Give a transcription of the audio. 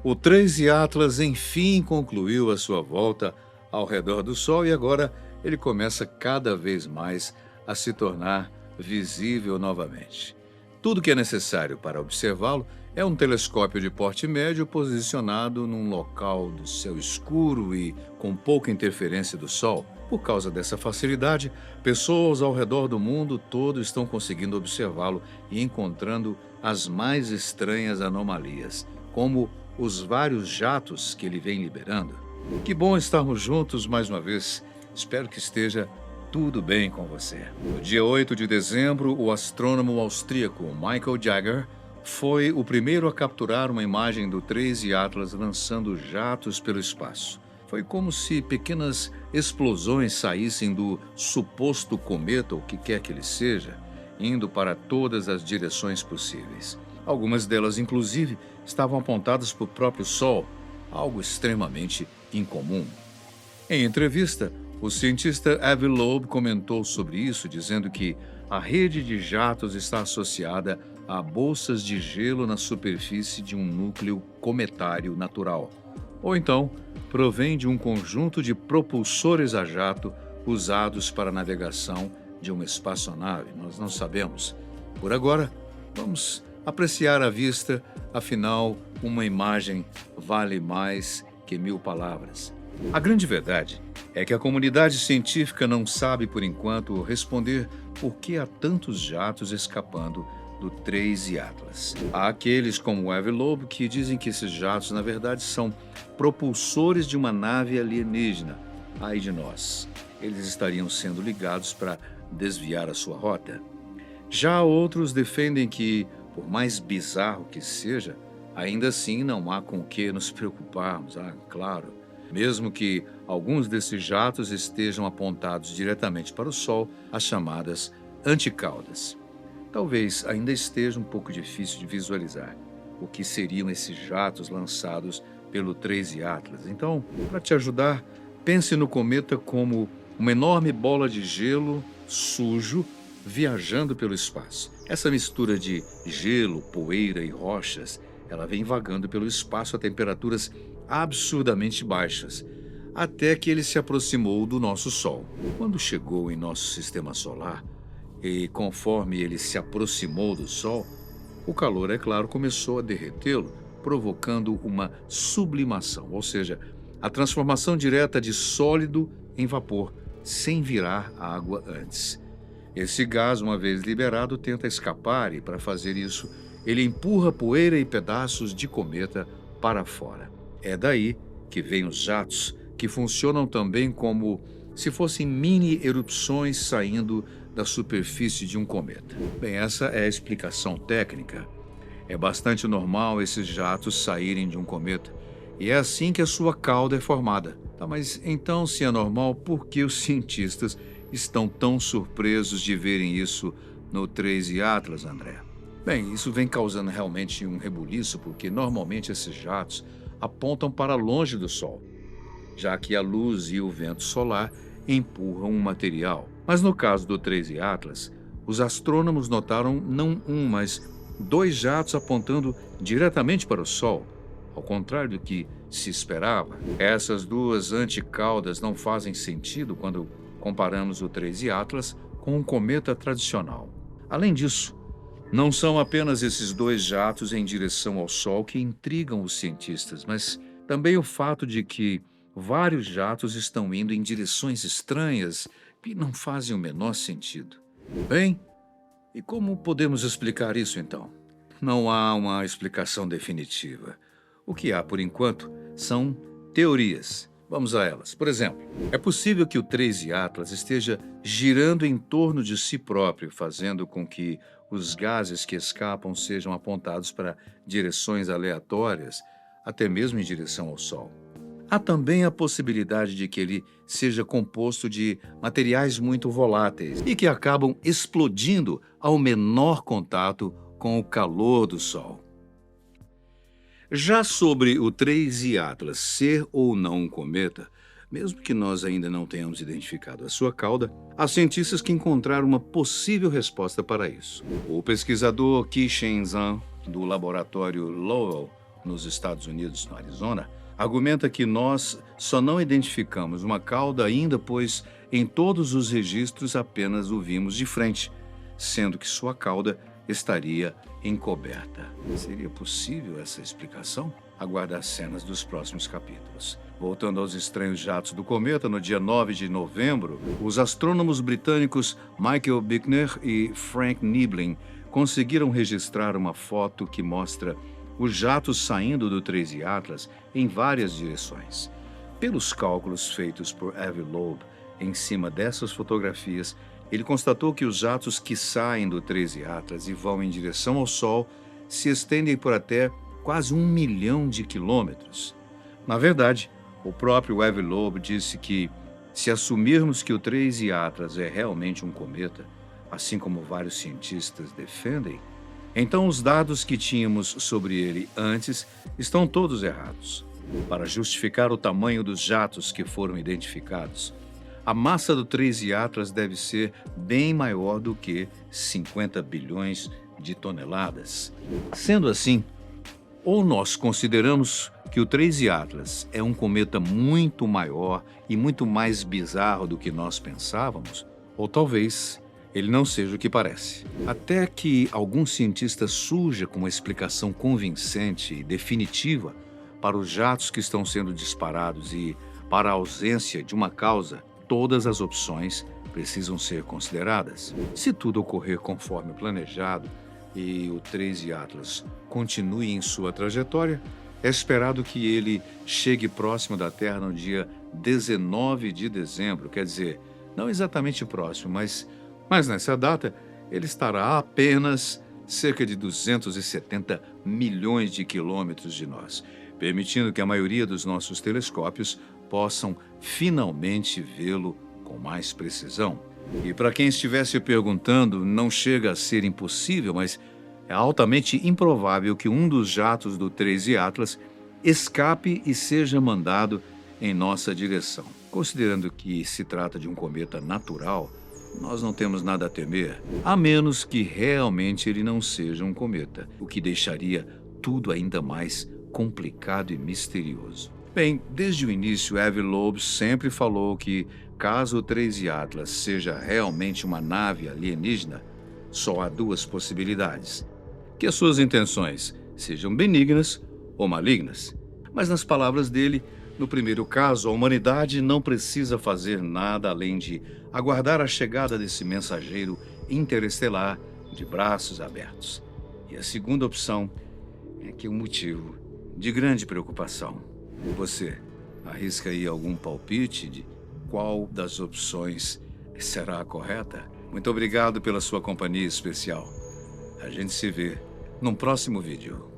O 13 Atlas enfim concluiu a sua volta ao redor do Sol e agora ele começa cada vez mais a se tornar visível novamente. Tudo que é necessário para observá-lo é um telescópio de porte médio posicionado num local do céu escuro e com pouca interferência do Sol. Por causa dessa facilidade, pessoas ao redor do mundo todo estão conseguindo observá-lo e encontrando as mais estranhas anomalias, como os vários jatos que ele vem liberando. Que bom estarmos juntos mais uma vez. Espero que esteja tudo bem com você. No dia 8 de dezembro, o astrônomo austríaco Michael Jaeger foi o primeiro a capturar uma imagem do 13 Atlas lançando jatos pelo espaço. Foi como se pequenas explosões saíssem do suposto cometa, ou o que quer que ele seja, indo para todas as direções possíveis. Algumas delas, inclusive, estavam apontadas para o próprio Sol, algo extremamente incomum. Em entrevista, o cientista Avi Loeb comentou sobre isso, dizendo que a rede de jatos está associada a bolsas de gelo na superfície de um núcleo cometário natural, ou então provém de um conjunto de propulsores a jato usados para a navegação de uma espaçonave. Nós não sabemos. Por agora, vamos apreciar à vista, afinal, uma imagem vale mais que 1000 palavras. A grande verdade é que a comunidade científica não sabe, por enquanto, responder por que há tantos jatos escapando do 13 Atlas. Há aqueles, como o Avi Loeb, que dizem que esses jatos, na verdade, são propulsores de uma nave alienígena. Ai de nós, eles estariam sendo ligados para desviar a sua rota. Já outros defendem que, por mais bizarro que seja, ainda assim não há com o que nos preocuparmos, claro. Mesmo que alguns desses jatos estejam apontados diretamente para o Sol, as chamadas anticaudas. Talvez ainda esteja um pouco difícil de visualizar o que seriam esses jatos lançados pelo 13 Atlas. Então, para te ajudar, pense no cometa como uma enorme bola de gelo sujo viajando pelo espaço. Essa mistura de gelo, poeira e rochas, ela vem vagando pelo espaço a temperaturas absurdamente baixas, até que ele se aproximou do nosso Sol. Quando chegou em nosso sistema solar, e conforme ele se aproximou do Sol, o calor, é claro, começou a derretê-lo, provocando uma sublimação, ou seja, a transformação direta de sólido em vapor, sem virar água antes. Esse gás, uma vez liberado, tenta escapar e, para fazer isso, ele empurra poeira e pedaços de cometa para fora. É daí que vêm os jatos, que funcionam também como se fossem mini erupções saindo da superfície de um cometa. Bem, essa é a explicação técnica. É bastante normal esses jatos saírem de um cometa, e é assim que a sua cauda é formada. Mas então, se é normal, por que os cientistas estão tão surpresos de verem isso no 13 Atlas, André? Bem, isso vem causando realmente um rebuliço, porque normalmente esses jatos apontam para longe do Sol, já que a luz e o vento solar empurram o material. Mas no caso do 13 Atlas, os astrônomos notaram não um, mas 2 jatos apontando diretamente para o Sol, ao contrário do que se esperava. Essas 2 anticaudas não fazem sentido quando comparamos o 13 Atlas com um cometa tradicional. Além disso, não são apenas esses 2 jatos em direção ao Sol que intrigam os cientistas, mas também o fato de que vários jatos estão indo em direções estranhas que não fazem o menor sentido. Bem, e como podemos explicar isso então? Não há uma explicação definitiva. O que há, por enquanto, são teorias. Vamos a elas. Por exemplo, é possível que o 13 Atlas esteja girando em torno de si próprio, fazendo com que os gases que escapam sejam apontados para direções aleatórias, até mesmo em direção ao Sol. Há também a possibilidade de que ele seja composto de materiais muito voláteis e que acabam explodindo ao menor contato com o calor do Sol. Já sobre o 13 Atlas ser ou não um cometa, mesmo que nós ainda não tenhamos identificado a sua cauda, há cientistas que encontraram uma possível resposta para isso. O pesquisador Qi Shenzhen, do laboratório Lowell, nos Estados Unidos, no Arizona, argumenta que nós só não identificamos uma cauda ainda, pois em todos os registros apenas o vimos de frente, sendo que sua cauda estaria encoberta. Seria possível essa explicação? Aguarde as cenas dos próximos capítulos. Voltando aos estranhos jatos do cometa, no dia 9 de novembro, os astrônomos britânicos Michael Bickner e Frank Niblin conseguiram registrar uma foto que mostra os jatos saindo do 13 Atlas em várias direções. Pelos cálculos feitos por Avi Loeb em cima dessas fotografias, ele constatou que os jatos que saem do 13 Atlas e vão em direção ao Sol se estendem por até quase 1 milhão de quilômetros. Na verdade, o próprio Avi Loeb disse que, se assumirmos que o 13 Atlas é realmente um cometa, assim como vários cientistas defendem, então os dados que tínhamos sobre ele antes estão todos errados. Para justificar o tamanho dos jatos que foram identificados, a massa do 13 Atlas deve ser bem maior do que 50 bilhões de toneladas. Sendo assim, ou nós consideramos que o 13 Atlas é um cometa muito maior e muito mais bizarro do que nós pensávamos, ou talvez ele não seja o que parece. Até que algum cientista surja com uma explicação convincente e definitiva para os jatos que estão sendo disparados e para a ausência de uma causa, todas as opções precisam ser consideradas. Se tudo ocorrer conforme planejado e o 13 Atlas continue em sua trajetória, é esperado que ele chegue próximo da Terra no dia 19 de dezembro, quer dizer, não exatamente próximo, mas nessa data ele estará a apenas cerca de 270 milhões de quilômetros de nós, permitindo que a maioria dos nossos telescópios possam finalmente vê-lo com mais precisão. E para quem estivesse perguntando, não chega a ser impossível, mas é altamente improvável que um dos jatos do 13 Atlas escape e seja mandado em nossa direção. Considerando que se trata de um cometa natural, nós não temos nada a temer, a menos que realmente ele não seja um cometa, o que deixaria tudo ainda mais complicado e misterioso. Bem, desde o início, Avi Loeb sempre falou que, caso o 13 Atlas seja realmente uma nave alienígena, só há duas possibilidades: que as suas intenções sejam benignas ou malignas. Mas, nas palavras dele, no primeiro caso, a humanidade não precisa fazer nada além de aguardar a chegada desse mensageiro interestelar de braços abertos. E a segunda opção é que é um motivo de grande preocupação. Você arrisca aí algum palpite de qual das opções será a correta? Muito obrigado pela sua companhia especial. A gente se vê num próximo vídeo.